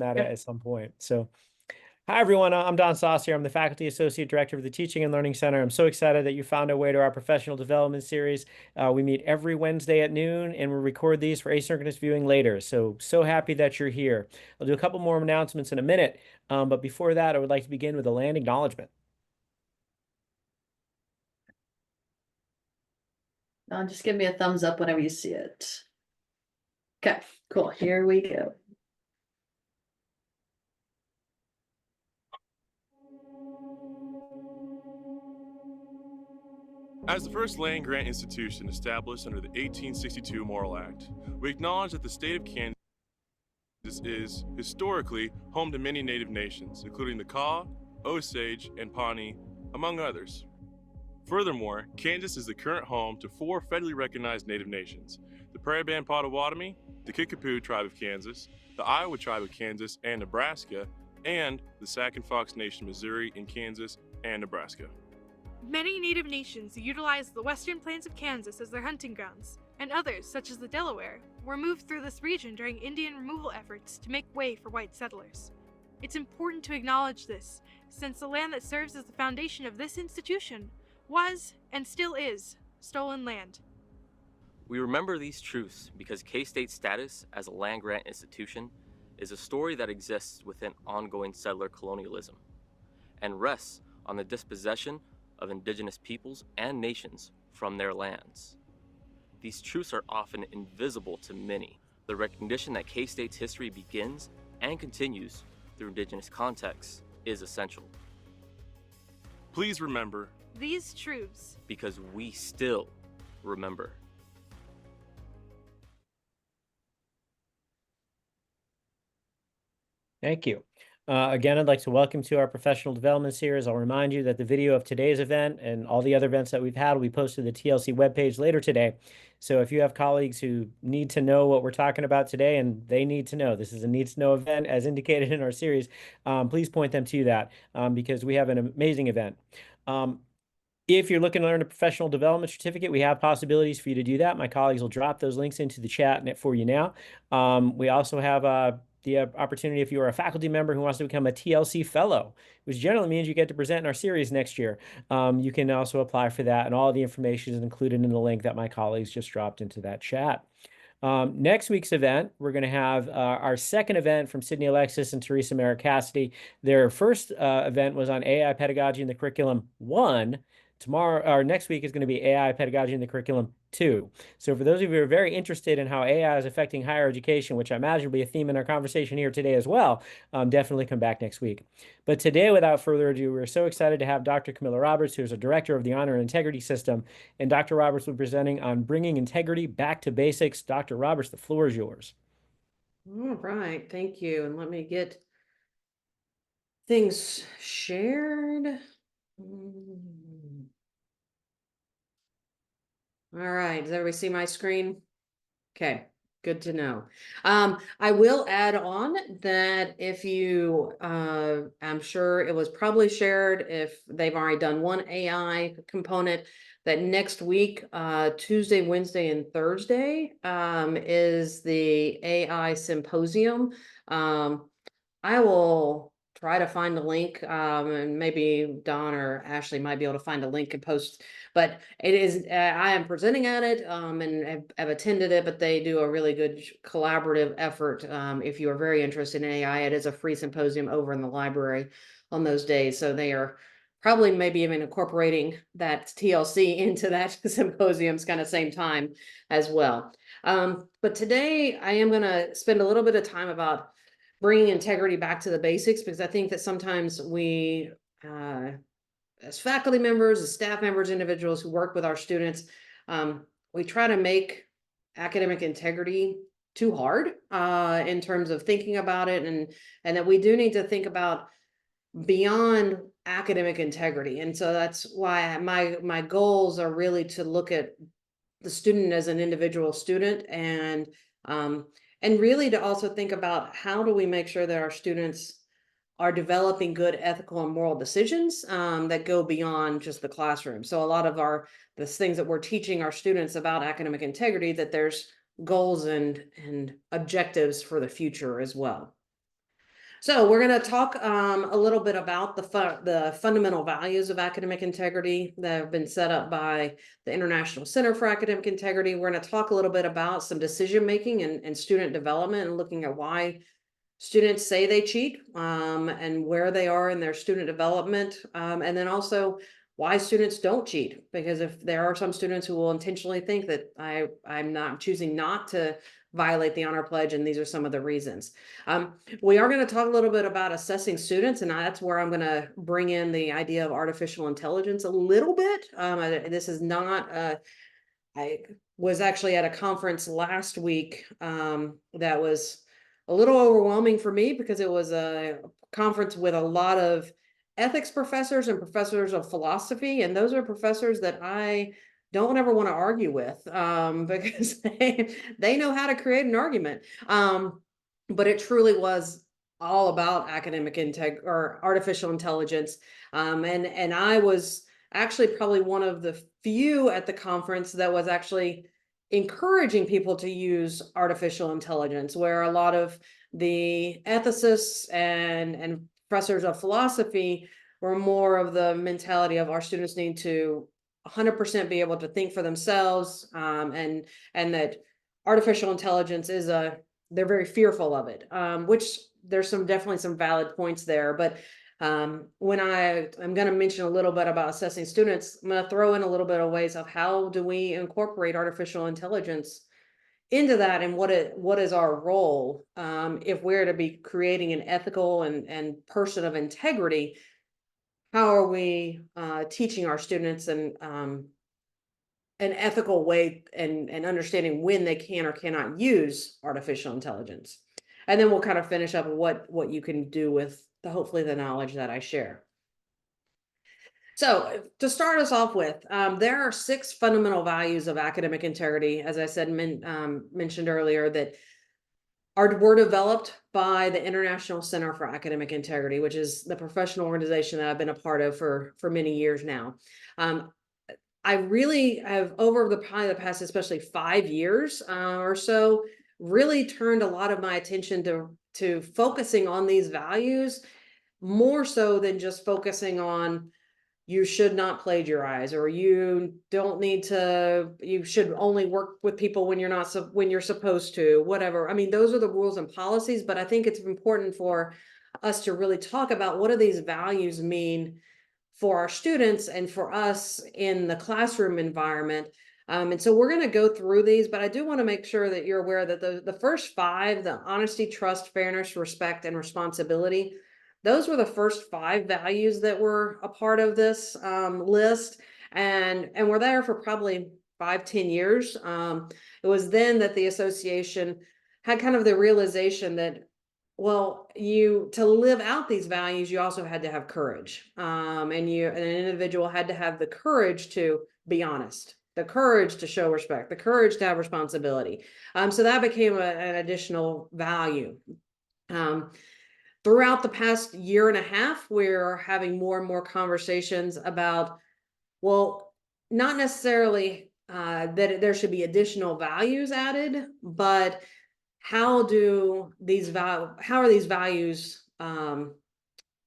that Yep. at some point. So hi, everyone. I'm Don Saucier. I'm the Faculty Associate Director of the Teaching and Learning Center. I'm so excited that you found a way to our professional development series. We meet every Wednesday at noon, and we record these for asynchronous viewing later. So happy that you're here. I'll do a couple more announcements in a minute, but before that, I would like to begin with a land acknowledgement. Just give me a thumbs up whenever you see it. Okay, cool. Here we go. As the first land-grant institution established under the 1862 Morrill Act, we acknowledge that the state of Kansas is historically home to many native nations, including the Kaw, Osage, and Pawnee, among others. Furthermore, Kansas is the current home to 4 federally recognized native nations: the Prairie Band Potawatomi, the Kickapoo Tribe of Kansas, the Iowa Tribe of Kansas and Nebraska, and the Sac and Fox Nation Missouri in Kansas and Nebraska. Many native nations utilize the western plains of Kansas as their hunting grounds, and others, such as the Delaware, were moved through this region during Indian removal efforts to make way for white settlers. It's important to acknowledge this, since the land that serves as the foundation of this institution was, and still is, stolen land. We remember these truths because K-State's status as a land-grant institution is a story that exists within ongoing settler colonialism, and rests on the dispossession of indigenous peoples and nations from their lands. These truths are often invisible to many. The recognition that K-State's history begins and continues through indigenous contexts is essential. Please remember These truths, because we still remember. Thank you. Again, I'd like to welcome to our professional development series. I'll remind you that the video of today's event and all the other events that we've had will be posted to the TLC webpage later today. So if you have colleagues who need to know what we're talking about today, and they need to know, this is a need-to-know event as indicated in our series, please point them to that because we have an amazing event. If you're looking to learn a professional development certificate, we have possibilities for you to do that. My colleagues will drop those links into the chat for you now. We also have the opportunity, if you are a faculty member who wants to become a TLC fellow, which generally means you get to present in our series next year. You can also apply for that, and all the information is included in the link that my colleagues just dropped into that chat. Next week's event, we're going to have our second event from Sydney Alexis and Teresa Merritt Cassidy. Their first event was on AI pedagogy in the curriculum 1. Tomorrow, or next week, is going to be AI pedagogy in the curriculum 2. So for those of you who are very interested in how AI is affecting higher education, which I imagine will be a theme in our conversation here today as well, definitely come back next week. But today, without further ado, we're so excited to have Dr. Camilla Roberts, who is a director of the Honor and Integrity System, and Dr. Roberts will be presenting on bringing integrity back to basics. Dr. Roberts, the floor is yours. All right, thank you. And let me get things shared. All right, does everybody see my screen? Okay, good to know. I will add on that if you, I'm sure it was probably shared if they've already done one AI component, that next week, Tuesday, Wednesday, and Thursday, is the AI symposium. I will try to find a link, and maybe Don or Ashley might be able to find a link and post. But it is, I am presenting at it, and have attended it, but they do a really good collaborative effort. If you are very interested in AI, it is a free symposium over in the library on those days. So they are probably maybe even incorporating that TLC into that symposium's kind of same time as well. But today I am going to spend a little bit of time about bringing integrity back to the basics, because I think that sometimes we, as faculty members, as staff members, individuals who work with our students, we try to make academic integrity too hard in terms of thinking about it, and that we do need to think about beyond academic integrity. And so that's why my goals are really to look at the student as an individual student, and really to also think about how do we make sure that our students are developing good ethical and moral decisions that go beyond just the classroom. So a lot of the things that we're teaching our students about academic integrity, that there's goals and objectives for the future as well. So we're going to talk a little bit about the fundamental values of academic integrity that have been set up by the International Center for Academic Integrity. We're going to talk a little bit about some decision making and student development, and looking at why students say they cheat, and where they are in their student development, and then also why students don't cheat. Because if there are some students who will intentionally think that I'm choosing not to violate the honor pledge, and these are some of the reasons. We are going to talk a little bit about assessing students, and that's where I'm going to bring in the idea of artificial intelligence a little bit. This is not I was actually at a conference last week that was a little overwhelming for me, because it was a conference with a lot of ethics professors and professors of philosophy, and those are professors that I don't ever want to argue with, because they know how to create an argument. But it truly was all about academic or artificial intelligence, and I was actually probably one of the few at the conference that was actually encouraging people to use artificial intelligence, where a lot of the ethicists and professors of philosophy were more of the mentality of our students need to 100% be able to think for themselves, and that artificial intelligence is they're very fearful of it, which there's definitely some valid points there. But when I'm going to mention a little bit about assessing students, I'm going to throw in a little bit of ways of how do we incorporate artificial intelligence into that, and what is our role, if we're to be creating an ethical and person of integrity. How are we teaching our students an ethical way, and understanding when they can or cannot use artificial intelligence? And then we'll kind of finish up what you can do with hopefully the knowledge that I share. So to start us off with, there are 6 fundamental values of academic integrity, as I said, mentioned earlier, that were developed by the International Center for Academic Integrity, which is the professional organization that I've been a part of for many years now. I really have, over probably the past, especially 5 years or so, really turned a lot of my attention to focusing on these values, more so than just focusing on you should not plagiarize, or you should only work with people when you're supposed to, whatever. I mean, those are the rules and policies, but I think it's important for us to really talk about what do these values mean for our students and for us in the classroom environment. And so we're going to go through these, but I do want to make sure that you're aware that the first 5, the honesty, trust, fairness, respect, and responsibility, those were the first 5 values that were a part of this list, and were there for probably 5-10 years. It was then that the association had kind of the realization that, well, to live out these values, you also had to have courage, and an individual had to have the courage to be honest, the courage to show respect, the courage to have responsibility. So that became an additional value. Throughout the past year and a half, we're having more and more conversations about, well, not necessarily that there should be additional values added, but how are these values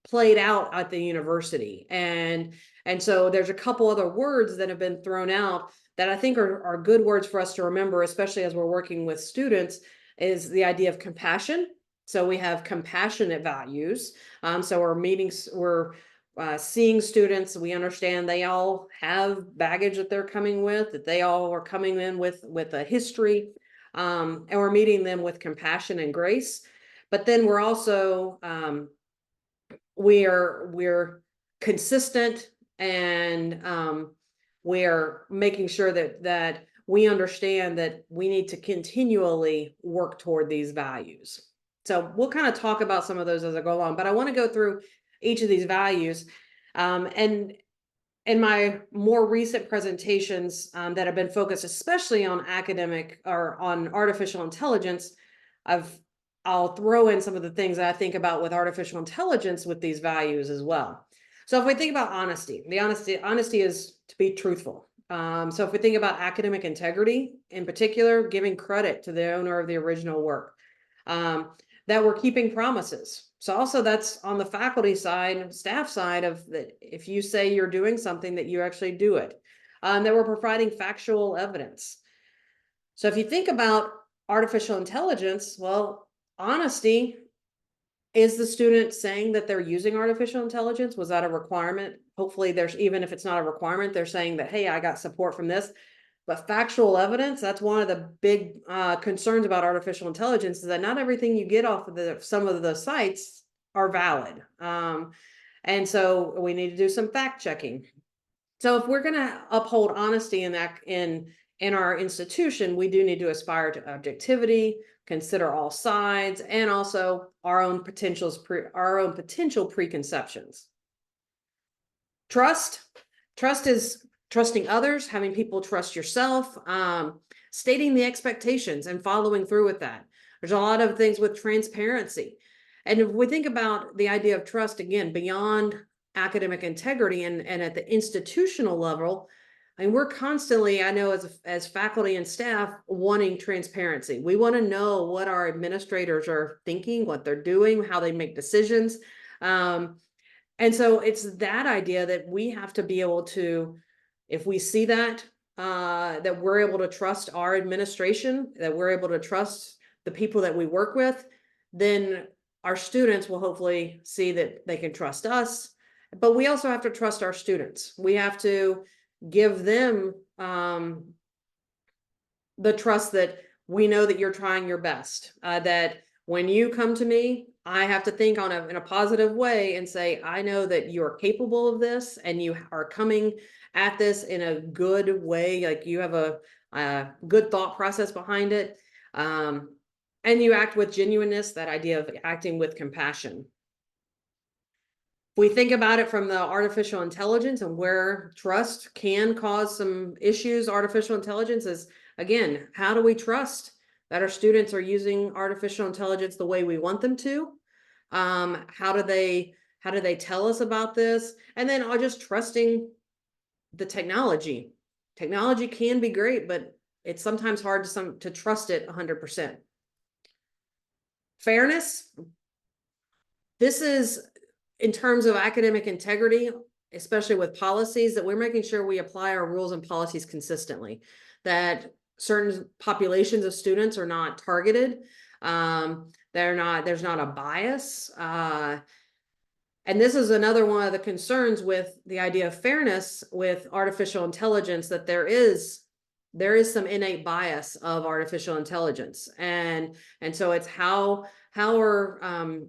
played out at the university? And so there's a couple other words that have been thrown out that I think are good words for us to remember, especially as we're working with students, is the idea of compassion. So we have compassionate values. So we're seeing students. We understand they all have baggage that they're coming with, that they all are coming in with a history, and we're meeting them with compassion and grace. But then we're also we're consistent, and we're making sure that we understand that we need to continually work toward these values. So we'll kind of talk about some of those as I go along, but I want to go through each of these values. And in my more recent presentations that have been focused especially on academic or on artificial intelligence, I'll throw in some of the things that I think about with artificial intelligence with these values as well. So if we think about honesty is to be truthful. So if we think about academic integrity in particular, giving credit to the owner of the original work. that we're keeping promises. So also that's on the faculty side, staff side of that. If you say you're doing something, that you actually do it, that we're providing factual evidence. So if you think about artificial intelligence, well, honesty. Is the student saying that they're using artificial intelligence? Was that a requirement? Hopefully there's, even if it's not a requirement, they're saying that, hey, I got support from this. But factual evidence, that's one of the big concerns about artificial intelligence, is that not everything you get off of some of the sites are valid. And so we need to do some fact checking. So if we're going to uphold honesty in that in our institution, we do need to aspire to objectivity, consider all sides, and also our own potential preconceptions. Trust is trusting others, having people trust yourself, stating the expectations and following through with that. There's a lot of things with transparency. And if we think about the idea of trust, again, beyond academic integrity and at the institutional level, I mean, we're constantly, I know as faculty and staff, wanting transparency. We want to know what our administrators are thinking, what they're doing, how they make decisions. And so it's that idea that we have to be able to, if we see that, that we're able to trust our administration, that we're able to trust the people that we work with, then our students will hopefully see that they can trust us. But we also have to trust our students. We have to give them the trust that we know that you're trying your best, that when you come to me, I have to think in a positive way and say, I know that you are capable of this and you are coming at this in a good way. Like you have a good thought process behind it. And you act with genuineness, that idea of acting with compassion. If we think about it from the artificial intelligence and where trust can cause some issues, artificial intelligence is, again, how do we trust that our students are using artificial intelligence the way we want them to? How do they tell us about this? And then just trusting the technology. Technology can be great, but it's sometimes hard to trust it 100%. Fairness. This is in terms of academic integrity, especially with policies, that we're making sure we apply our rules and policies consistently, that certain populations of students are not targeted. There's not a bias. And this is another one of the concerns with the idea of fairness with artificial intelligence, that there is some innate bias of artificial intelligence. And so it's how can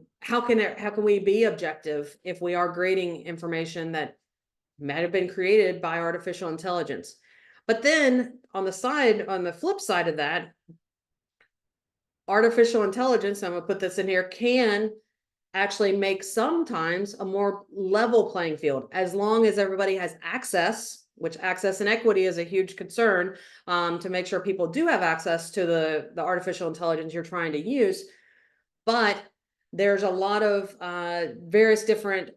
we be objective if we are grading information that might have been created by artificial intelligence? But then on the flip side of that, artificial intelligence, I'm going to put this in here, can actually make sometimes a more level playing field, as long as everybody has access, which access and equity is a huge concern, to make sure people do have access to the artificial intelligence you're trying to use. But there's a lot of various different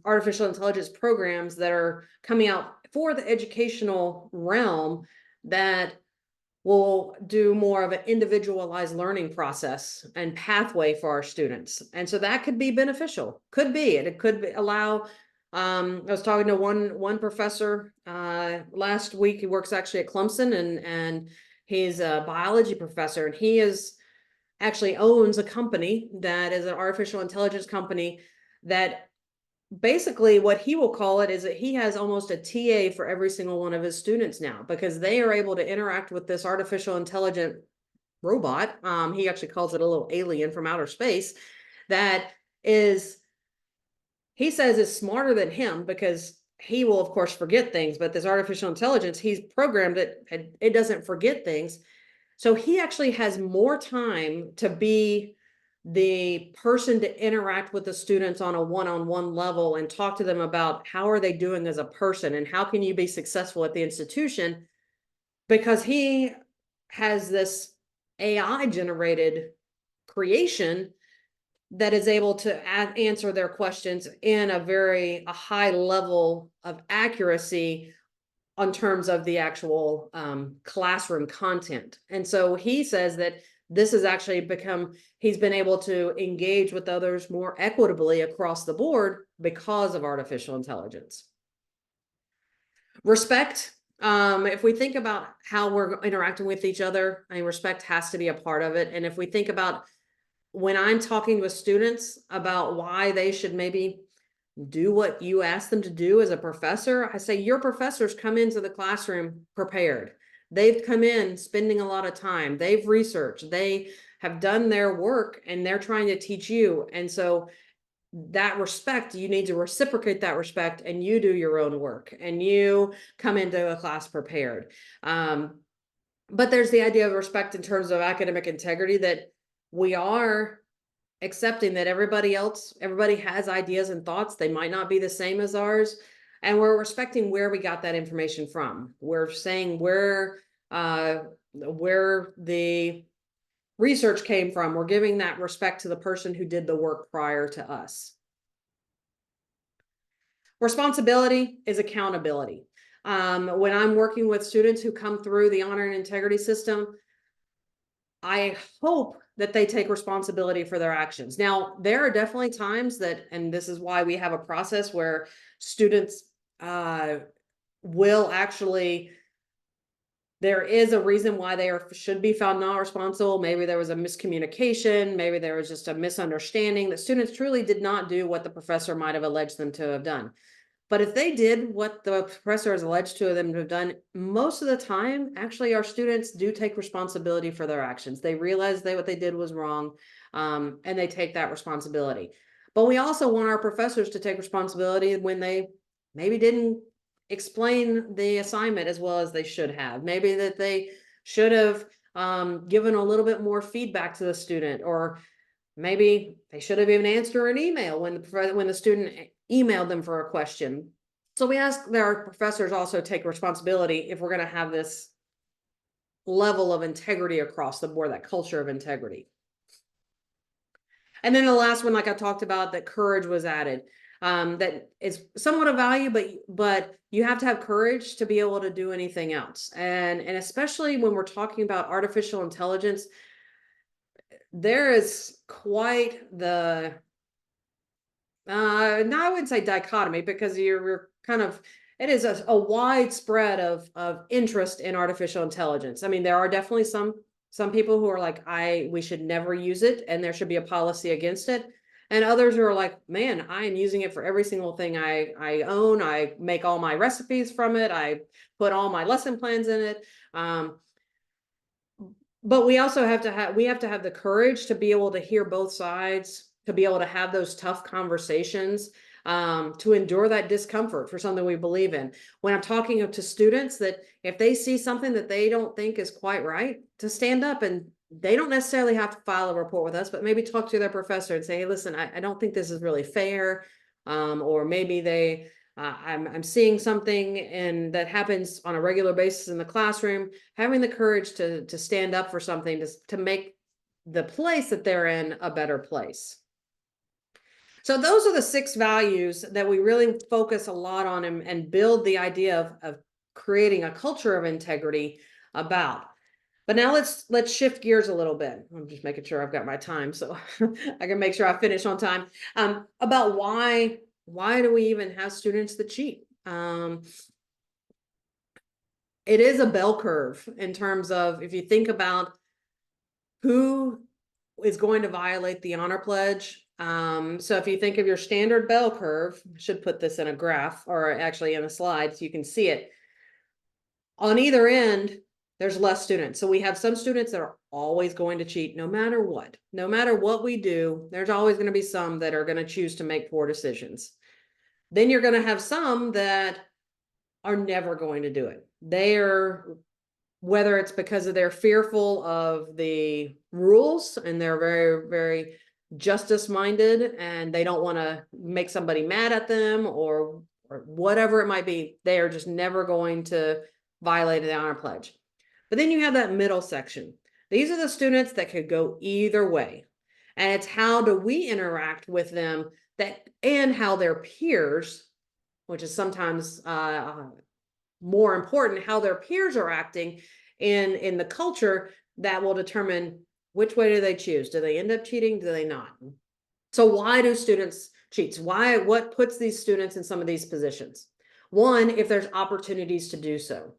artificial intelligence programs that are coming out for the educational realm that will do more of an individualized learning process and pathway for our students. And so that could be beneficial. It could allow, I was talking to one professor last week. He works actually at Clemson, and he's a biology professor, and he actually owns a company that is an artificial intelligence company that basically what he will call it is that he has almost a TA for every single one of his students now, because they are able to interact with this artificial intelligent robot. He actually calls it a little alien from outer space that he says is smarter than him, because he will of course forget things, but this artificial intelligence, he's programmed it, it doesn't forget things. So he actually has more time to be the person to interact with the students on a one-on-one level and talk to them about how are they doing as a person and how can you be successful at the institution, because he has this AI generated creation that is able to answer their questions in a high level of accuracy on terms of the actual classroom content. And so he says that this has actually become, he's been able to engage with others more equitably across the board because of artificial intelligence. Respect. If we think about how we're interacting with each other, I mean, respect has to be a part of it. And if we think about when I'm talking with students about why they should maybe do what you ask them to do as a professor, I say your professors come into the classroom prepared. They've come in spending a lot of time. They've researched. They have done their work and they're trying to teach you. And so that respect, you need to reciprocate that respect, and you do your own work and you come into a class prepared. But there's the idea of respect in terms of academic integrity, that we are accepting that everybody has ideas and thoughts. They might not be the same as ours. And we're respecting where we got that information from. We're saying where the research came from. We're giving that respect to the person who did the work prior to us. Responsibility is accountability. When I'm working with students who come through the honor and integrity system, I hope that they take responsibility for their actions. Now, there are definitely times that, and this is why we have a process where students will actually, there is a reason why they should be found not responsible. Maybe there was a miscommunication. Maybe there was just a misunderstanding that students truly did not do what the professor might have alleged them to have done. But if they did what the professor has alleged to them to have done, most of the time, actually, our students do take responsibility for their actions. They realize what they did was wrong, and they take that responsibility. But we also want our professors to take responsibility when they maybe didn't explain the assignment as well as they should have. Maybe that they should have given a little bit more feedback to the student, or maybe they should have even answered an email when the student emailed them for a question. So we ask that our professors also take responsibility if we're going to have this level of integrity across the board, that culture of integrity. And then the last one, like I talked about, that courage was added. That is somewhat of value, but you have to have courage to be able to do anything else. And especially when we're talking about artificial intelligence, there is quite the no, I wouldn't say dichotomy, because you're kind of, it is a widespread of interest in artificial intelligence. I mean, there are definitely some people who are like, we should never use it and there should be a policy against it. And others who are like, man, I am using it for every single thing I own. I make all my recipes from it. I put all my lesson plans in it. But we also have to have the courage to be able to hear both sides, to be able to have those tough conversations, to endure that discomfort for something we believe in. When I'm talking to students, that if they see something that they don't think is quite right, to stand up, and they don't necessarily have to file a report with us, but maybe talk to their professor and say, hey, listen, I don't think this is really fair. Or maybe I'm seeing something and that happens on a regular basis in the classroom. Having the courage to stand up for something, to make the place that they're in a better place. So those are the 6 values that we really focus a lot on and build the idea of creating a culture of integrity about. But now let's shift gears a little bit. I'm just making sure I've got my time so I can make sure I finish on time. About why do we even have students that cheat? It is a bell curve in terms of, if you think about who is going to violate the honor pledge. So if you think of your standard bell curve, I should put this in a graph, or actually in a slide so you can see it. On either end, there's less students. So we have some students that are always going to cheat no matter what. No matter what we do, there's always going to be some that are going to choose to make poor decisions. Then you're going to have some that are never going to do it. They are, whether it's because of they're fearful of the rules and they're very, very justice minded and they don't want to make somebody mad at them, or whatever it might be, they are just never going to violate the honor pledge. But then you have that middle section. These are the students that could go either way. And it's how do we interact with them, and how their peers, which is sometimes more important, how their peers are acting in the culture, that will determine which way do they choose? Do they end up cheating? Do they not? So why do students cheat? What puts these students in some of these positions? One, if there's opportunities to do so.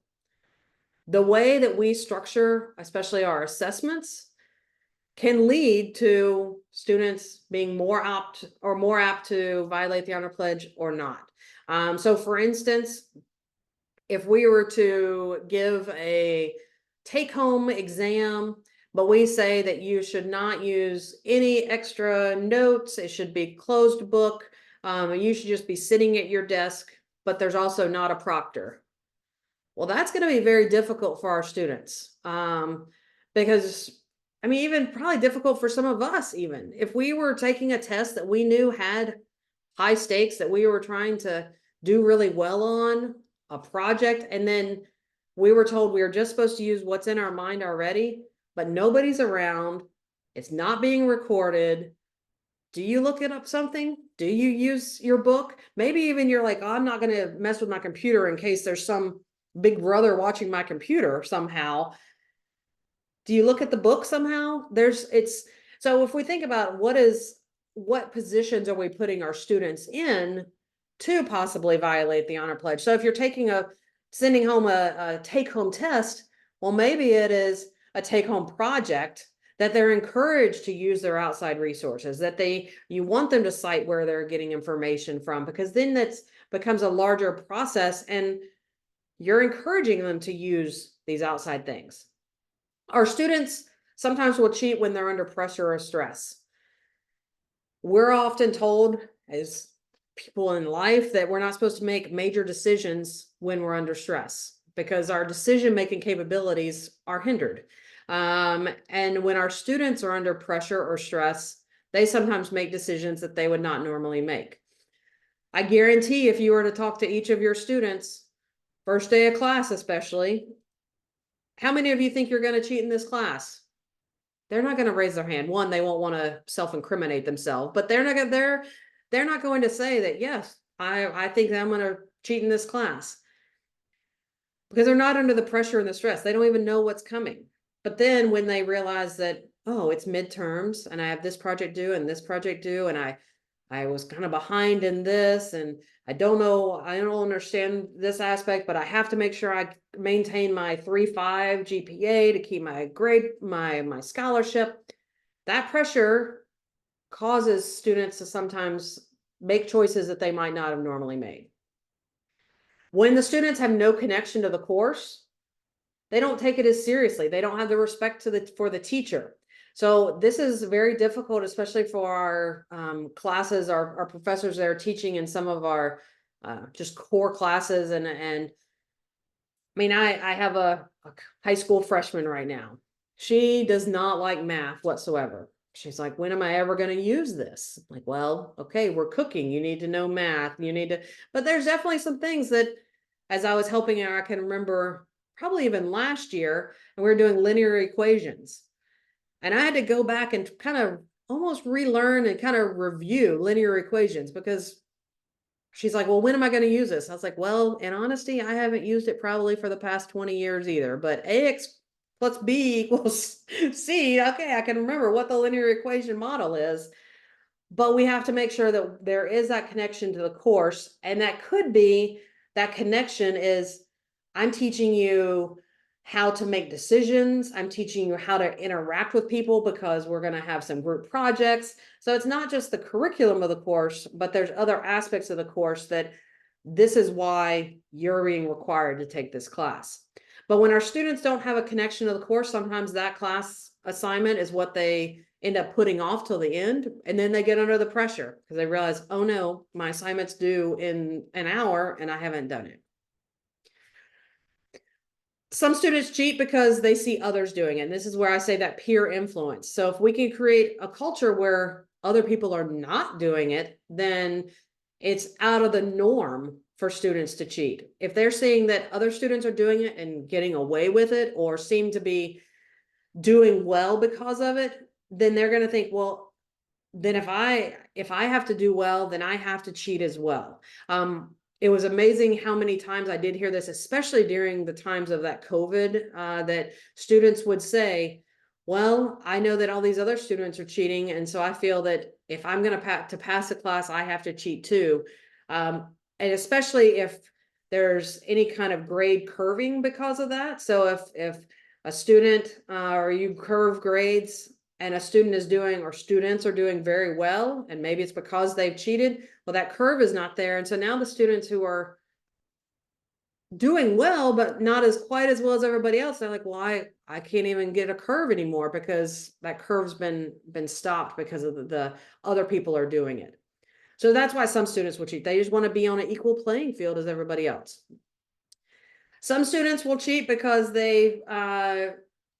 The way that we structure, especially our assessments, can lead to students being more apt to violate the honor pledge or not. So for instance, if we were to give a take-home exam, but we say that you should not use any extra notes, it should be closed book, you should just be sitting at your desk, but there's also not a proctor. Well, that's going to be very difficult for our students, because I mean, even probably difficult for some of us, even if we were taking a test that we knew had high stakes, that we were trying to do really well on a project, and then we were told we were just supposed to use what's in our mind already, but nobody's around, it's not being recorded. Do you look it up something? Do you use your book? Maybe even you're like, oh, I'm not going to mess with my computer in case there's some big brother watching my computer somehow. Do you look at the book somehow? So if we think about what positions are we putting our students in to possibly violate the honor pledge? So if you're sending home a take-home test, well, maybe it is a take-home project that they're encouraged to use their outside resources, that you want them to cite where they're getting information from, because then that becomes a larger process and you're encouraging them to use these outside things. Our students sometimes will cheat when they're under pressure or stress. We're often told as people in life that we're not supposed to make major decisions when we're under stress because our decision-making capabilities are hindered. And when our students are under pressure or stress, they sometimes make decisions that they would not normally make. I guarantee if you were to talk to each of your students, first day of class especially, how many of you think you're going to cheat in this class? They're not going to raise their hand. One, they won't want to self-incriminate themselves, but they're not going to say that, yes, I think that I'm going to cheat in this class, because they're not under the pressure and the stress. They don't even know what's coming. But then when they realize that, oh, it's midterms and I have this project due and this project due, and I was kind of behind in this, and I don't understand this aspect, but I have to make sure I maintain my 3.5 GPA to keep my grade, my scholarship. That pressure causes students to sometimes make choices that they might not have normally made. When the students have no connection to the course, they don't take it as seriously. They don't have the respect for the teacher. So this is very difficult, especially for our classes, our professors that are teaching in some of our just core classes. And I mean, I have a high school freshman right now. She does not like math whatsoever. She's like, when am I ever going to use this? I'm like, well, okay, we're cooking. You need to know math. But there's definitely some things that, as I was helping her, I can remember probably even last year, and we were doing linear equations. And I had to go back and kind of almost relearn and kind of review linear equations, because she's like, well, when am I going to use this? I was like, well, in honesty, I haven't used it probably for the past 20 years either, but AX plus B equals C. Okay, I can remember what the linear equation model is, but we have to make sure that there is that connection to the course. And that connection is, I'm teaching you how to make decisions. I'm teaching you how to interact with people, because we're going to have some group projects. So it's not just the curriculum of the course, but there's other aspects of the course that this is why you're being required to take this class. But when our students don't have a connection to the course, sometimes that class assignment is what they end up putting off till the end. And then they get under the pressure because they realize, oh no, my assignment's due in an hour and I haven't done it. Some students cheat because they see others doing it. And this is where I say that peer influence. So if we can create a culture where other people are not doing it, then it's out of the norm for students to cheat. If they're seeing that other students are doing it and getting away with it, or seem to be doing well because of it, then they're going to think, well, then if I have to do well, then I have to cheat as well. It was amazing how many times I did hear this, especially during the times of that COVID, that students would say, well, I know that all these other students are cheating, and so I feel that if I'm going to pass the class, I have to cheat too. And especially if there's any kind of grade curving because of that. So if a student or you curve grades and a student is doing, or students are doing very well, and maybe it's because they've cheated, well, that curve is not there. And so now the students who are doing well, but not as quite as well as everybody else, they're like, well, I can't even get a curve anymore because that curve's been stopped because of the other people are doing it. So that's why some students will cheat. They just want to be on an equal playing field as everybody else. Some students will cheat because they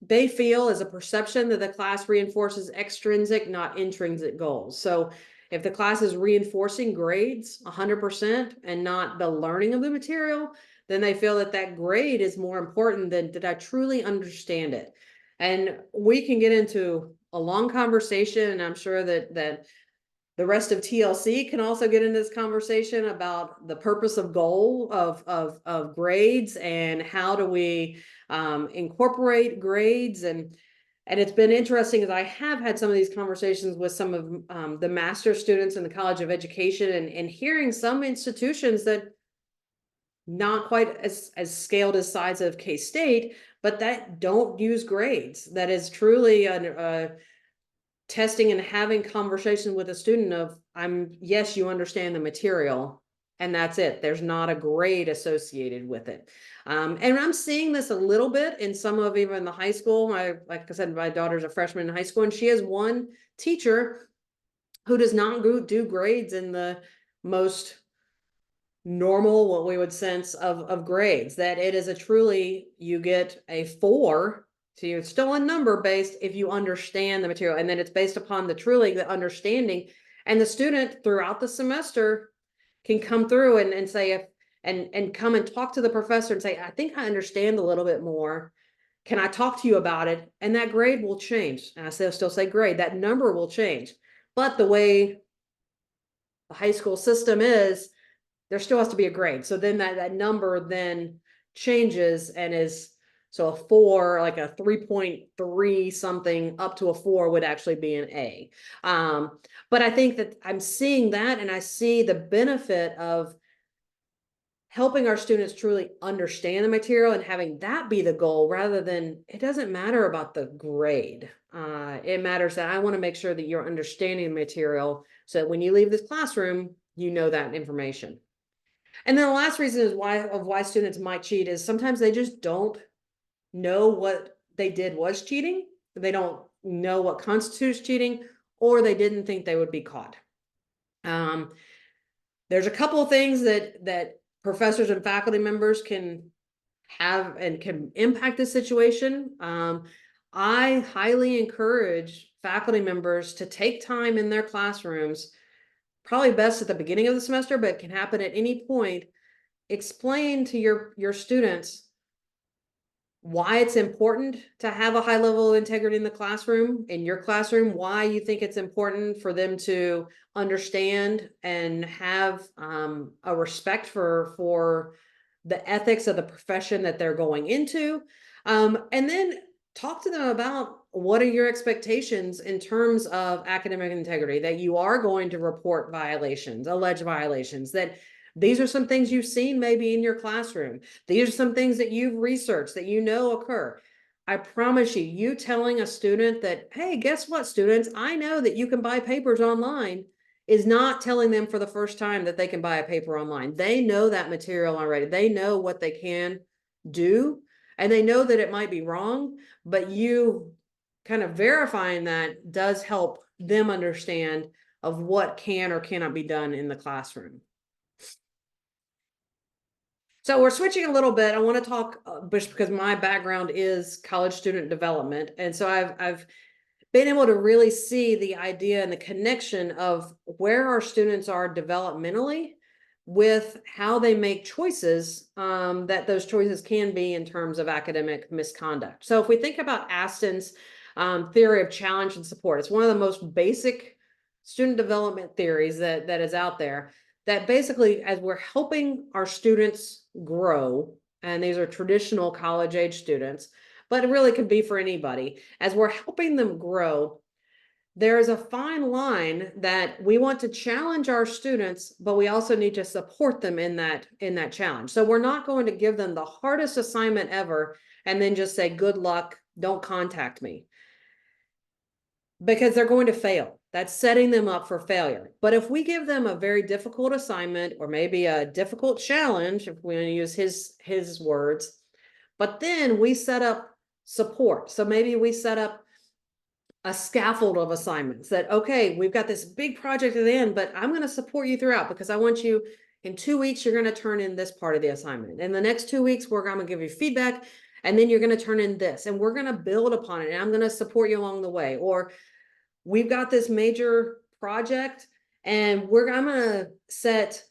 feel as a perception that the class reinforces extrinsic, not intrinsic goals. So if the class is reinforcing grades 100% and not the learning of the material, then they feel that that grade is more important than did I truly understand it. And we can get into a long conversation, and I'm sure that the rest of TLC can also get into this conversation about the purpose of goal of grades, and how do we incorporate grades. And it's been interesting, as I have had some of these conversations with some of the master's students in the College of Education, and hearing some institutions that not quite as scaled as size of K-State, but that don't use grades. That is truly a testing and having conversation with a student of, yes, you understand the material, and that's it. There's not a grade associated with it. And I'm seeing this a little bit in some of even the high school. Like I said, my daughter's a freshman in high school, and she has one teacher who does not do grades in the most normal, what we would sense of grades, that it is a truly, you get a 4. So it's still a number based if you understand the material, and then it's based upon the understanding. And the student throughout the semester can come through and say, and come and talk to the professor and say, I think I understand a little bit more. Can I talk to you about it? And that grade will change. And I still say grade, that number will change. But the way the high school system is, there still has to be a grade. So then that number then changes and is, so a 4, like a 3.3 something up to a 4 would actually be an A. But I think that I'm seeing that, and I see the benefit of helping our students truly understand the material and having that be the goal, rather than, it doesn't matter about the grade. It matters that I want to make sure that you're understanding the material, so that when you leave this classroom, you know that information. And then the last reason is why students might cheat is sometimes they just don't know what they did was cheating. They don't know what constitutes cheating, or they didn't think they would be caught. There's a couple of things that professors and faculty members can have and can impact this situation. I highly encourage faculty members to take time in their classrooms, probably best at the beginning of the semester, but it can happen at any point. Explain to your students why it's important to have a high level of integrity in the classroom, in your classroom, why you think it's important for them to understand and have a respect for the ethics of the profession that they're going into. And then talk to them about, what are your expectations in terms of academic integrity, that you are going to report violations, alleged violations, that these are some things you've seen maybe in your classroom. These are some things that you've researched that you know occur. I promise you, you telling a student that, hey, guess what, students, I know that you can buy papers online, is not telling them for the first time that they can buy a paper online. They know that material already. They know what they can do, and they know that it might be wrong, but you kind of verifying that does help them understand of what can or cannot be done in the classroom. So we're switching a little bit. I want to talk just because my background is college student development. And so I've been able to really see the idea and the connection of where our students are developmentally with how they make choices, that those choices can be in terms of academic misconduct. So if we think about Aston's theory of challenge and support, it's one of the most basic student development theories that is out there, that basically, as we're helping our students grow, and these are traditional college age students, but it really could be for anybody. As we're helping them grow, there is a fine line that we want to challenge our students, but we also need to support them in that challenge. So we're not going to give them the hardest assignment ever and then just say, good luck, don't contact me, because they're going to fail. That's setting them up for failure. But if we give them a very difficult assignment, or maybe a difficult challenge, if we want to use his words, but then we set up support. So maybe we set up a scaffold of assignments that, okay, we've got this big project at the end, but I'm going to support you throughout, because I want you, in 2 weeks, you're going to turn in this part of the assignment. In the next 2 weeks, we're going to give you feedback, and then you're going to turn in this, and we're going to build upon it. And I'm going to support you along the way. Or we've got this major project, and I'm going to set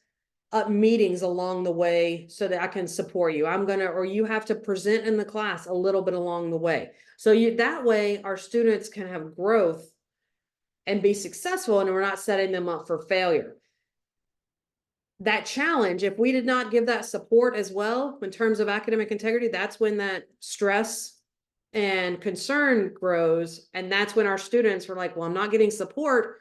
up meetings along the way so that I can support you. Or you have to present in the class a little bit along the way. So that way our students can have growth and be successful, and we're not setting them up for failure. That challenge, if we did not give that support as well in terms of academic integrity, that's when that stress and concern grows. And that's when our students were like, well, I'm not getting support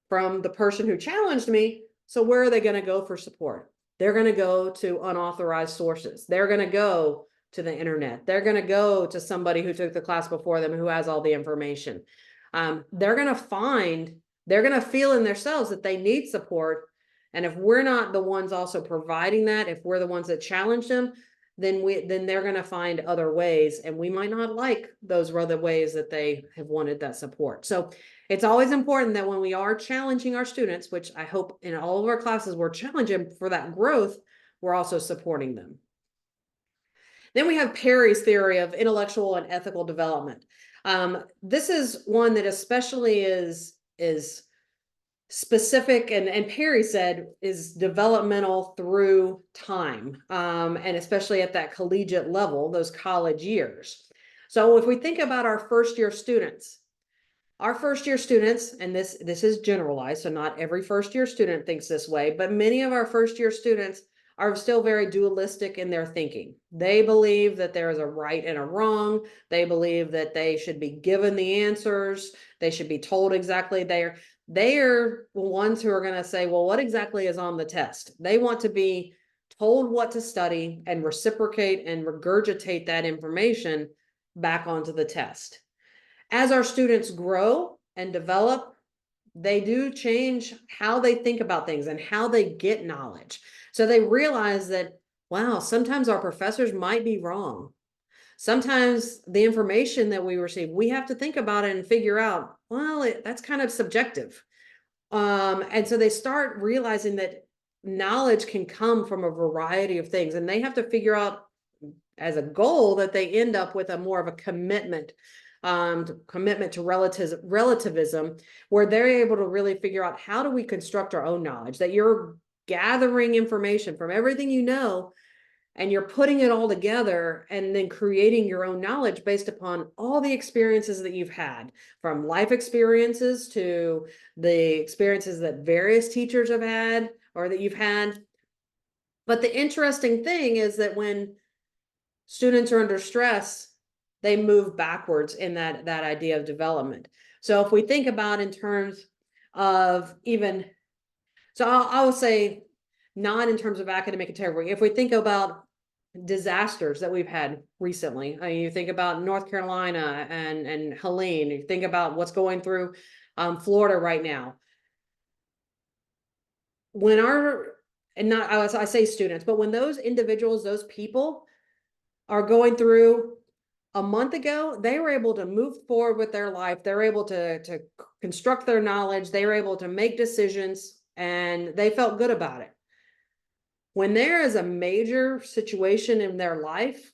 from the person who challenged me. So where are they going to go for support? They're going to go to unauthorized sources. They're going to go to the internet. They're going to go to somebody who took the class before them, who has all the information. They're going to feel in themselves that they need support. And if we're not the ones also providing that, if we're the ones that challenge them, then they're going to find other ways, and we might not like those other ways that they have wanted that support. So it's always important that when we are challenging our students, which I hope in all of our classes we're challenging for that growth, we're also supporting them. Then we have Perry's theory of intellectual and ethical development. This is one that especially is specific, and Perry said is developmental through time, and especially at that collegiate level, those college years. So if we think about our first year students, and this is generalized, so not every first year student thinks this way, but many of our first year students are still very dualistic in their thinking. They believe that there is a right and a wrong. They believe that they should be given the answers. They should be told exactly. They're the ones who are going to say, well, what exactly is on the test? They want to be told what to study and reciprocate and regurgitate that information back onto the test. As our students grow and develop, they do change how they think about things and how they get knowledge. So they realize that, wow, sometimes our professors might be wrong. Sometimes the information that we receive, we have to think about it and figure out, well, that's kind of subjective. And so they start realizing that knowledge can come from a variety of things, and they have to figure out as a goal that they end up with a more of a commitment to relativism, where they're able to really figure out, how do we construct our own knowledge, that you're gathering information from everything you know, and you're putting it all together and then creating your own knowledge based upon all the experiences that you've had, from life experiences to the experiences that various teachers have had or that you've had. But the interesting thing is that when students are under stress, they move backwards in that idea of development. So if we think about in terms of I will say not in terms of academic integrity. If we think about disasters that we've had recently, I mean, you think about North Carolina and Helene, you think about what's going through Florida right now. I say students, but when those individuals, those people are going through, a month ago, they were able to move forward with their life. They're able to construct their knowledge. They were able to make decisions, and they felt good about it. When there is a major situation in their life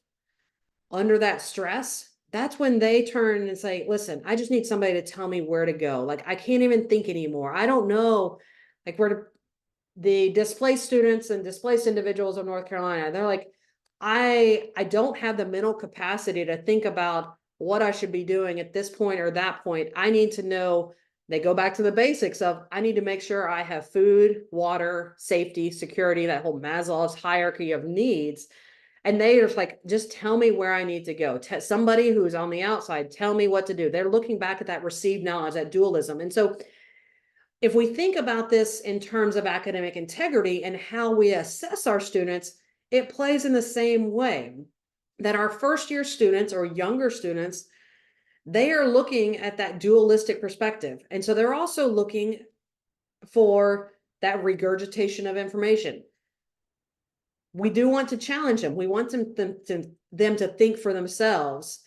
under that stress, that's when they turn and say, listen, I just need somebody to tell me where to go. Like, I can't even think anymore. I don't know, like, the displaced students and displaced individuals of North Carolina, they're like, I don't have the mental capacity to think about what I should be doing at this point or that point. I need to know. They go back to the basics of, I need to make sure I have food, water, safety, security, that whole Maslow's hierarchy of needs. And they are like, just tell me where I need to go. Somebody who's on the outside, tell me what to do. They're looking back at that received knowledge, that dualism. And so if we think about this in terms of academic integrity and how we assess our students, it plays in the same way that our first year students or younger students, they are looking at that dualistic perspective. And so they're also looking for that regurgitation of information. We do want to challenge them. We want them to think for themselves,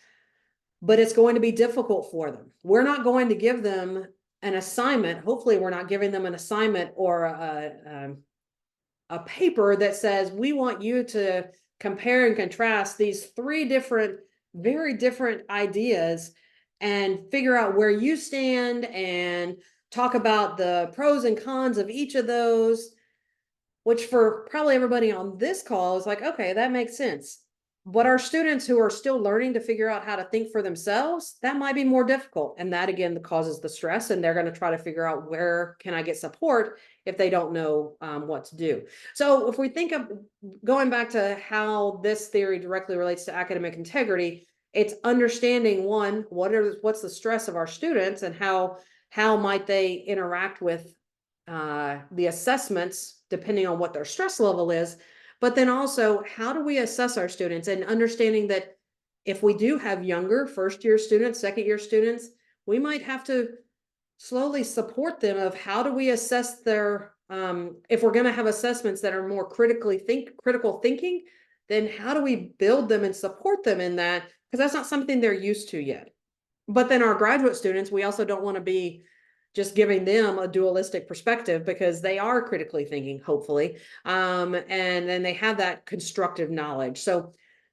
but it's going to be difficult for them. We're not going to give them an assignment. Hopefully we're not giving them an assignment or a paper that says, we want you to compare and contrast these three different, very different ideas and figure out where you stand and talk about the pros and cons of each of those, which for probably everybody on this call is like, okay, that makes sense. But our students who are still learning to figure out how to think for themselves, that might be more difficult. And that again causes the stress, and they're going to try to figure out, where can I get support if they don't know what to do. So if we think of going back to how this theory directly relates to academic integrity, it's understanding, one, what's the stress of our students and how might they interact with the assessments depending on what their stress level is. But then also, how do we assess our students, and understanding that if we do have younger first-year students, second-year students, we might have to slowly support them of how do we assess their, if we're going to have assessments that are more critical thinking, then how do we build them and support them in that? Because that's not something they're used to yet. But then our graduate students, we also don't want to be just giving them a dualistic perspective, because they are critically thinking, hopefully, and then they have that constructive knowledge. So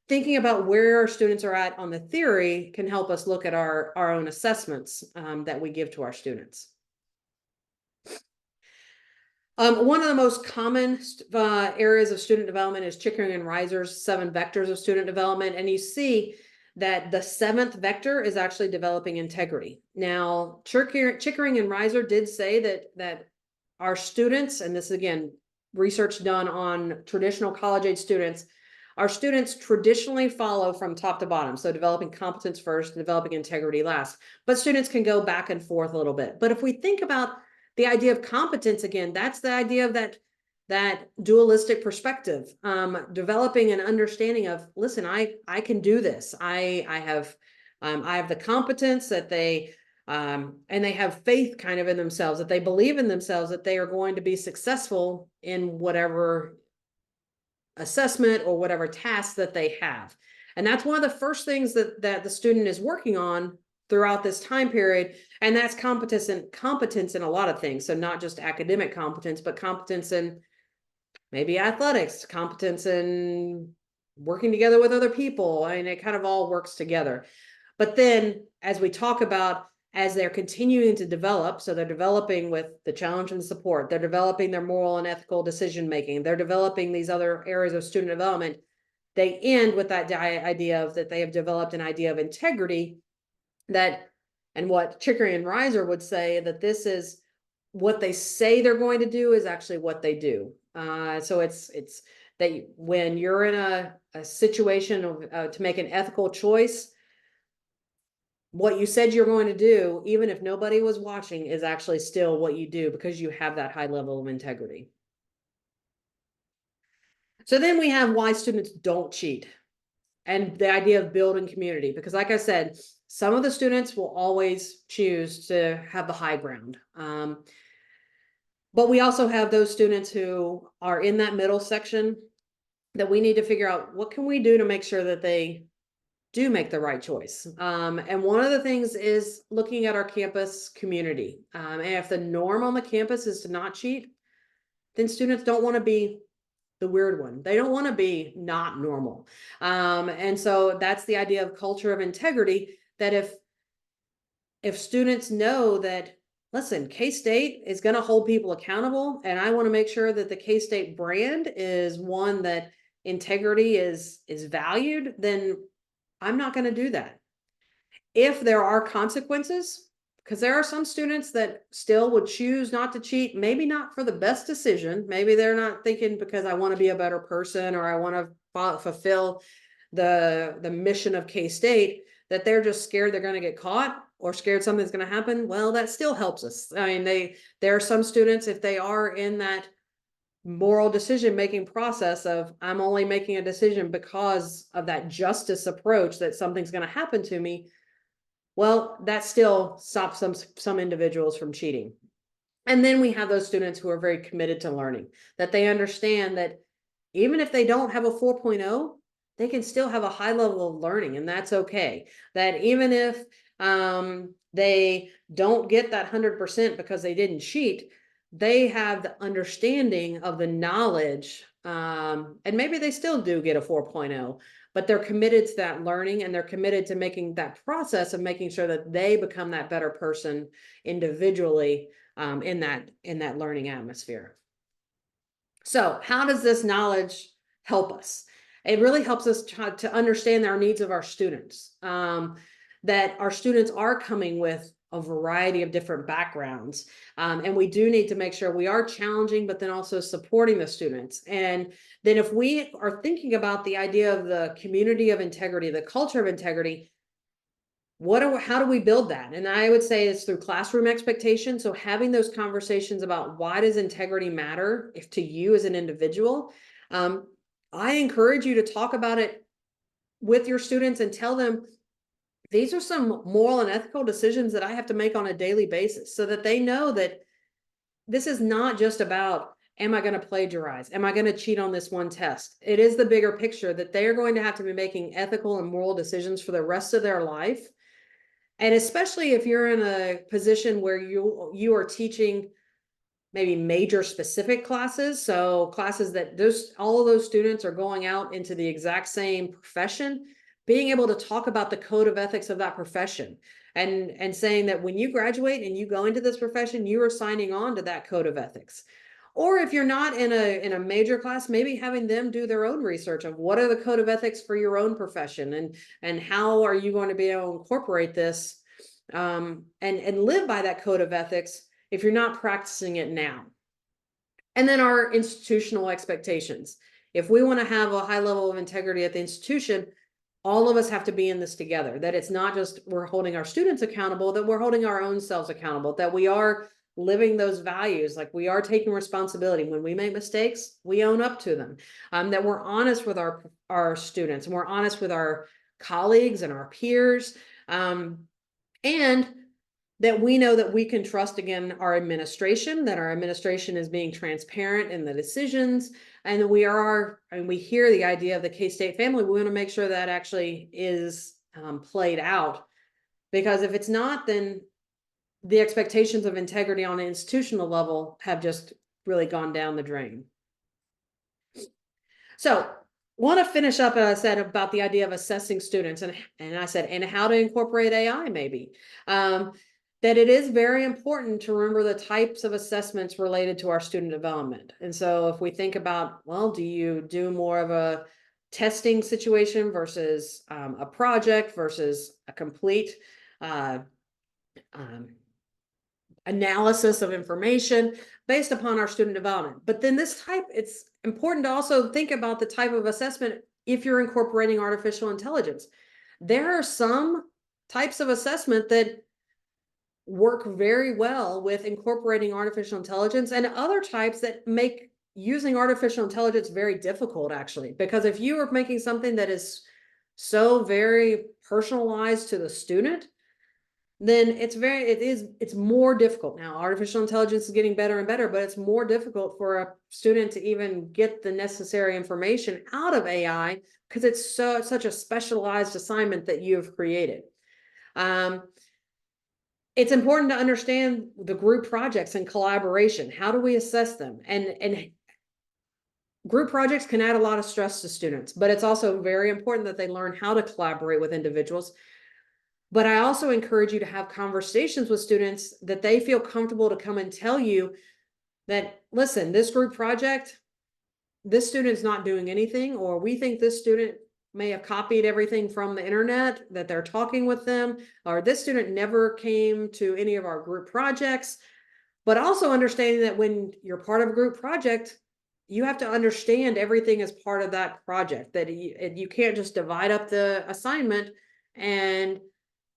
thinking about where our students are at on the theory can help us look at our own assessments that we give to our students. One of the most common areas of student development is Chickering and Reiser's 7 vectors of student development. And you see that the 7th vector is actually developing integrity. Now, Chickering and Reiser did say that our students, and this again, research done on traditional college-age students, our students traditionally follow from top to bottom. So developing competence first, developing integrity last. But students can go back and forth a little bit. But if we think about the idea of competence again, that's the idea of that dualistic perspective, developing an understanding of, listen, I can do this. I have the competence that they, and they have faith kind of in themselves, that they believe in themselves, that they are going to be successful in whatever assessment or whatever task that they have. And that's one of the first things that the student is working on throughout this time period. And that's competence in a lot of things. So not just academic competence, but competence in maybe athletics, competence in working together with other people. I mean, it kind of all works together. But then as we talk about, as they're continuing to develop, so they're developing with the challenge and the support, they're developing their moral and ethical decision-making, they're developing these other areas of student development, they end with that idea of that they have developed an idea of integrity, that, and what Chickering and Reiser would say, that this is what they say they're going to do is actually what they do. So it's that when you're in a situation of, to make an ethical choice, what you said you're going to do, even if nobody was watching, is actually still what you do, because you have that high level of integrity. So then we have why students don't cheat, and the idea of building community, because like I said, some of the students will always choose to have the high ground. But we also have those students who are in that middle section that we need to figure out, what can we do to make sure that they do make the right choice. And one of the things is looking at our campus community. And if the norm on the campus is to not cheat, then students don't want to be the weird one. They don't want to be not normal. And so that's the idea of culture of integrity, that if students know that, listen, K-State is going to hold people accountable, and I want to make sure that the K-State brand is one that integrity is valued, then I'm not going to do that. If there are consequences because there are some students that still would choose not to cheat, maybe not for the best decision. Maybe they're not thinking because I want to be a better person or I want to fulfill the mission of K-State, that they're just scared they're going to get caught or scared something's going to happen. Well, that still helps us. I mean, there are some students, if they are in that moral decision making process of I'm only making a decision because of that justice approach that something's going to happen to me, well, that still stops some individuals from cheating. And then we have those students who are very committed to learning, that they understand that even if they don't have a 4.0, they can still have a high level of learning, and that's okay. That even if they don't get that 100% because they didn't cheat, they have the understanding of the knowledge, and maybe they still do get a 4.0, but they're committed to that learning, and they're committed to making that process of making sure that they become that better person individually, in that learning atmosphere. So how does this knowledge help us? It really helps us try to understand our needs of our students, that our students are coming with a variety of different backgrounds. And we do need to make sure we are challenging, but then also supporting the students. And then if we are thinking about the idea of the community of integrity, the culture of integrity, how do we build that? And I would say it's through classroom expectations. So having those conversations about why does integrity matter if to you as an individual, I encourage you to talk about it with your students and tell them, these are some moral and ethical decisions that I have to make on a daily basis, so that they know that this is not just about, am I going to plagiarize? Am I going to cheat on this one test? It is the bigger picture that they are going to have to be making ethical and moral decisions for the rest of their life. And especially if you're in a position where you are teaching maybe major specific classes, so classes that all of those students are going out into the exact same profession, being able to talk about the code of ethics of that profession, and saying that when you graduate and you go into this profession, you are signing on to that code of ethics. Or if you're not in a major class, maybe having them do their own research of what are the code of ethics for your own profession, and how are you going to be able to incorporate this, and live by that code of ethics if you're not practicing it now. And then our institutional expectations. If we want to have a high level of integrity at the institution, all of us have to be in this together, that it's not just we're holding our students accountable, that we're holding our own selves accountable, that we are living those values, like we are taking responsibility. When we make mistakes, we own up to them, that we're honest with our students, and we're honest with our colleagues and our peers, and that we know that we can trust, again, our administration, that our administration is being transparent in the decisions, and that we hear the idea of the K-State family. We want to make sure that actually is played out, because if it's not, then the expectations of integrity on an institutional level have just really gone down the drain. So want to finish up, as I said, about the idea of assessing students, and I said, and how to incorporate AI maybe. That it is very important to remember the types of assessments related to our student development. And so if we think about, well, do you do more of a testing situation versus a project versus a complete analysis of information based upon our student development? But then it's important to also think about the type of assessment if you're incorporating artificial intelligence. There are some types of assessment that work very well with incorporating artificial intelligence, and other types that make using artificial intelligence very difficult, actually, because if you are making something that is so very personalized to the student, then it's more difficult. Now, artificial intelligence is getting better and better, but it's more difficult for a student to even get the necessary information out of AI, because it's such a specialized assignment that you have created. It's important to understand the group projects and collaboration. How do we assess them? And group projects can add a lot of stress to students, but it's also very important that they learn how to collaborate with individuals. But I also encourage you to have conversations with students that they feel comfortable to come and tell you that, listen, this group project, this student's not doing anything, or we think this student may have copied everything from the internet, that they're talking with them, or this student never came to any of our group projects. But also understanding that when you're part of a group project, you have to understand everything as part of that project, that you can't just divide up the assignment and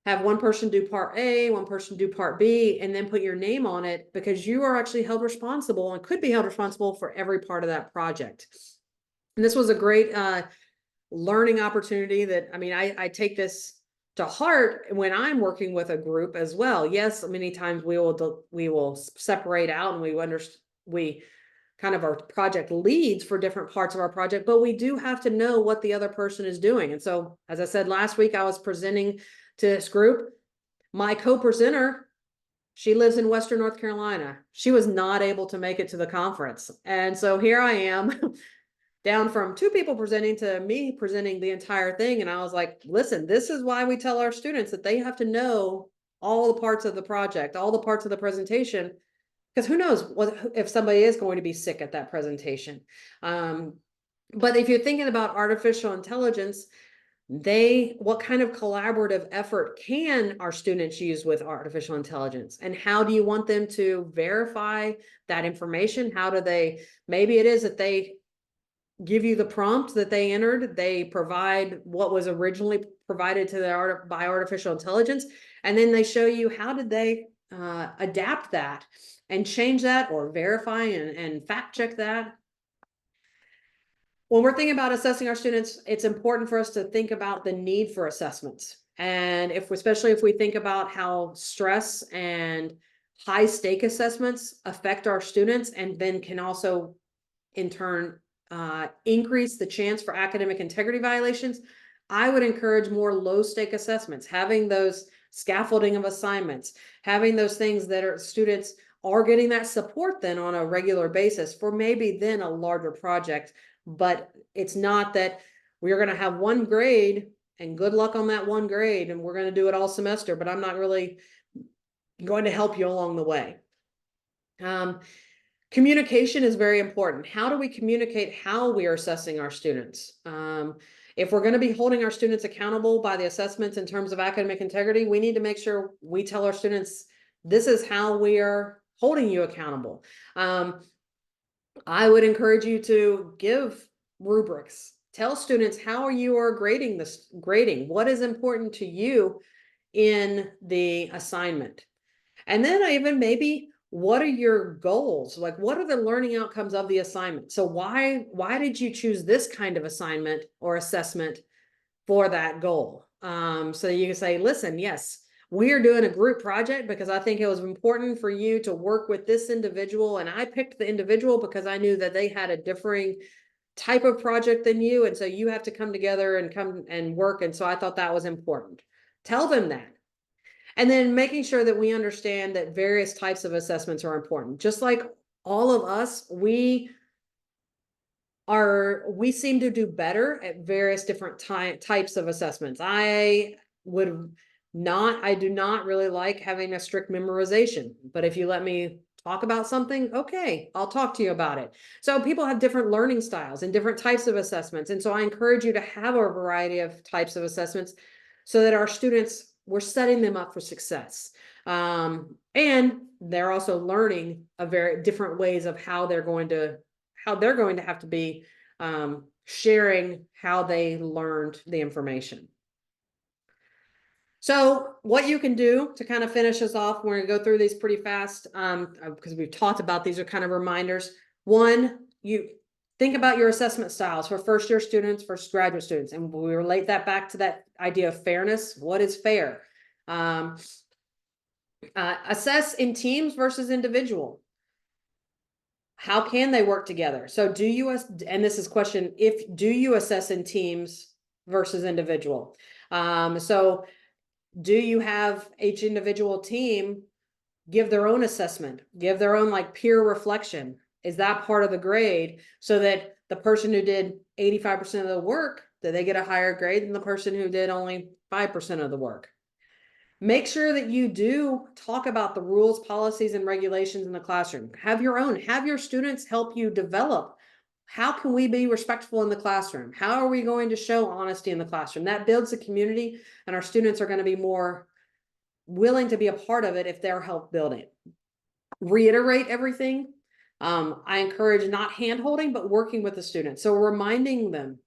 have one person do part A, one person do part B, and then put your name on it, because you are actually held responsible and could be held responsible for every part of that project. And this was a great learning opportunity that, I mean, I take this to heart when I'm working with a group as well. Yes, many times we will separate out, and we kind of are project leads for different parts of our project, but we do have to know what the other person is doing. And so, as I said last week, I was presenting to this group. My co-presenter, she lives in Western North Carolina. She was not able to make it to the conference. And so here I am down from 2 people presenting to me presenting the entire thing. And I was like, listen, this is why we tell our students that they have to know all the parts of the project, all the parts of the presentation, because who knows if somebody is going to be sick at that presentation. But if you're thinking about artificial intelligence, what kind of collaborative effort can our students use with artificial intelligence? And how do you want them to verify that information? How do they, maybe it is that they give you the prompt that they entered, they provide what was originally provided to by artificial intelligence, and then they show you how did they adapt that and change that, or verify and fact check that. When we're thinking about assessing our students, it's important for us to think about the need for assessments. And especially if we think about how stress and high stake assessments affect our students, and then can also in turn increase the chance for academic integrity violations, I would encourage more low stake assessments, having those scaffolding of assignments, having those things that our students are getting that support then on a regular basis for maybe then a larger project. But it's not that we're going to have one grade and good luck on that one grade, and we're going to do it all semester, but I'm not really going to help you along the way. Communication is very important. How do we communicate how we are assessing our students? If we're going to be holding our students accountable by the assessments in terms of academic integrity, we need to make sure we tell our students, this is how we are holding you accountable. I would encourage you to give rubrics. Tell students how you are grading this grading. What is important to you in the assignment? And then even maybe, what are your goals? Like, what are the learning outcomes of the assignment? So why did you choose this kind of assignment or assessment for that goal? So you can say, listen, yes, we are doing a group project because I think it was important for you to work with this individual. And I picked the individual because I knew that they had a differing type of project than you. And so you have to come together and come and work. And so I thought that was important. Tell them that. And then making sure that we understand that various types of assessments are important. Just like all of us, we seem to do better at various different types of assessments. I do not really like having a strict memorization, but if you let me talk about something, okay, I'll talk to you about it. So people have different learning styles and different types of assessments. And so I encourage you to have a variety of types of assessments so that our students, we're setting them up for success. And they're also learning a very different ways of how they're going to have to be sharing how they learned the information. So what you can do to kind of finish us off, we're going to go through these pretty fast because we've talked about these are kind of reminders. One, you think about your assessment styles for first year students, first graduate students, and we relate that back to that idea of fairness. What is fair? Assess in teams versus individual. How can they work together? So do you, and this is question, do you assess in teams versus individual? So do you have each individual team give their own assessment, give their own like peer reflection? Is that part of the grade so that the person who did 85% of the work, that they get a higher grade than the person who did only 5% of the work? Make sure that you do talk about the rules, policies, and regulations in the classroom. Have your own. Have your students help you develop how can we be respectful in the classroom? How are we going to show honesty in the classroom? That builds a community, and our students are going to be more willing to be a part of it if they're help building it. Reiterate everything. I encourage not hand holding, but working with the students. So reminding them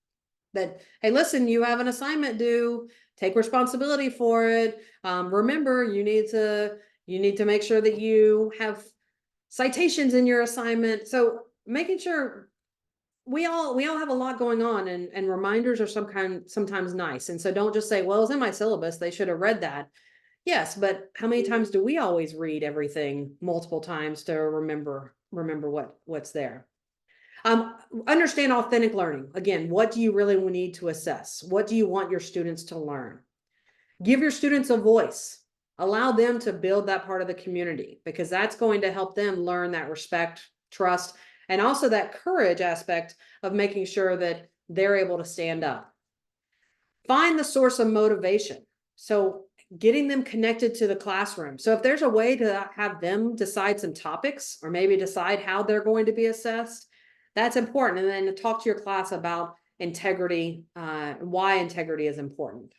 that, hey, listen, you have an assignment due, take responsibility for it. Remember, you need to make sure that you have citations in your assignment. So making sure we all have a lot going on, and reminders are sometimes nice. And so don't just say, well, it's in my syllabus, they should have read that. Yes, but how many times do we always read everything multiple times to remember what's there? Understand authentic learning. Again, what do you really need to assess? What do you want your students to learn? Give your students a voice. Allow them to build that part of the community, because that's going to help them learn that respect, trust, and also that courage aspect of making sure that they're able to stand up. Find the source of motivation. So getting them connected to the classroom. So if there's a way to have them decide some topics, or maybe decide how they're going to be assessed, that's important. And then to talk to your class about integrity, why integrity is important.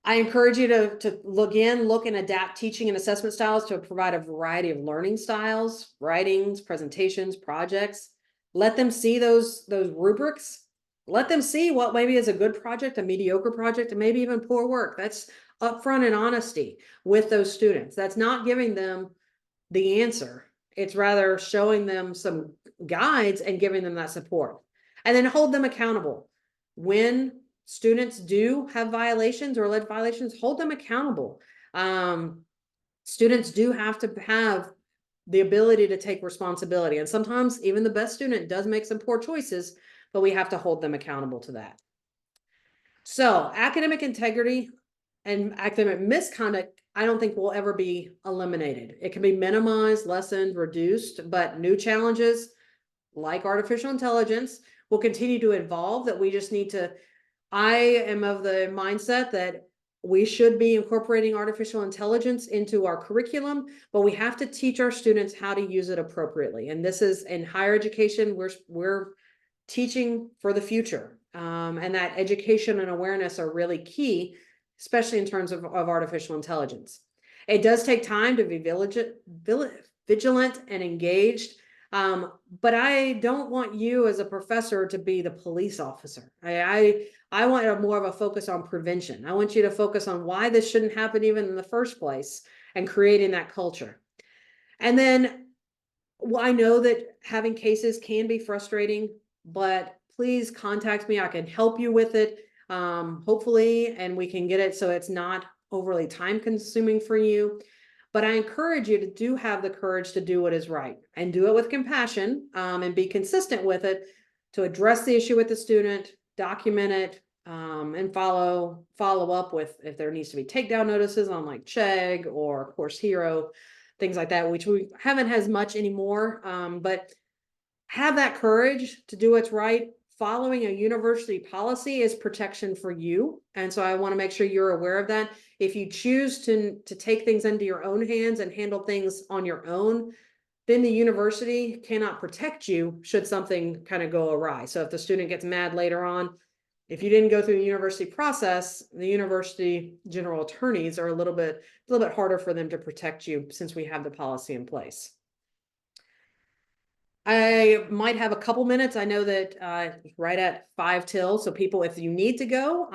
I encourage you to look and adapt teaching and assessment styles to provide a variety of learning styles, writings, presentations, projects. Let them see those rubrics. Let them see what maybe is a good project, a mediocre project, and maybe even poor work. That's upfront and honesty with those students. That's not giving them the answer. It's rather showing them some guides and giving them that support. And then hold them accountable. When students do have violations or alleged violations, hold them accountable. Students do have to have the ability to take responsibility. And sometimes even the best student does make some poor choices, but we have to hold them accountable to that. So academic integrity and academic misconduct, I don't think will ever be eliminated. It can be minimized, lessened, reduced, but new challenges like artificial intelligence will continue to evolve, that we just need to, I am of the mindset that we should be incorporating artificial intelligence into our curriculum, but we have to teach our students how to use it appropriately. And this is in higher education, we're teaching for the future. And that education and awareness are really key, especially in terms of artificial intelligence. It does take time to be vigilant and engaged. But I don't want you as a professor to be the police officer. I want more of a focus on prevention. I want you to focus on why this shouldn't happen even in the first place, and creating that culture. And then, well, I know that having cases can be frustrating, but please contact me. I can help you with it, hopefully, and we can get it so it's not overly time consuming for you. But I encourage you to have the courage to do what is right, and do it with compassion, and be consistent with it, to address the issue with the student, document it, and follow up with if there needs to be takedown notices on like Chegg or Course Hero, things like that, which we haven't as much anymore. But have that courage to do what's right. Following a university policy is protection for you. And so I want to make sure you're aware of that. If you choose to take things into your own hands and handle things on your own, then the university cannot protect you should something kind of go awry. So if the student gets mad later on, if you didn't go through the university process, the university general attorneys are a little bit harder for them to protect you, since we have the policy in place. I might have a couple minutes. I know that right at 5 till. So people, if you need to go,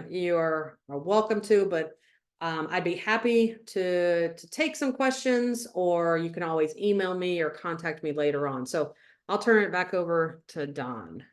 you are welcome to, but I'd be happy to take some questions, or you can always email me or contact me later on. So I'll turn it back over to Don.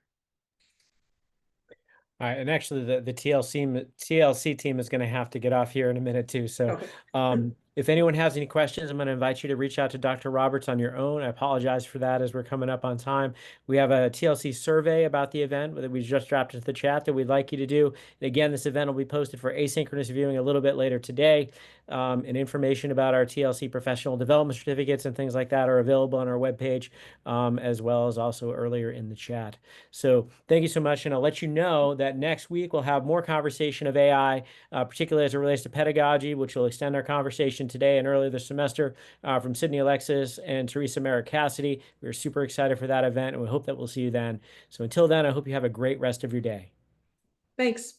All right, and actually the TLC team is going to have to get off here in a minute too. So Okay. if anyone has any questions, I'm going to invite you to reach out to Dr. Roberts on your own. I apologize for that as we're coming up on time. We have a TLC survey about the event that we just dropped into the chat that we'd like you to do. And again, this event will be posted for asynchronous viewing a little bit later today. And information about our TLC professional development certificates and things like that are available on our webpage, as well as also earlier in the chat. So thank you so much. And I'll let you know that next week we'll have more conversation of AI, particularly as it relates to pedagogy, which will extend our conversation presentation today and earlier this semester from Sydney Alexis and Teresa Merrick Cassidy. We're super excited for that event, and we hope that we'll see you then. So until then, I hope you have a great rest of your day. Thanks.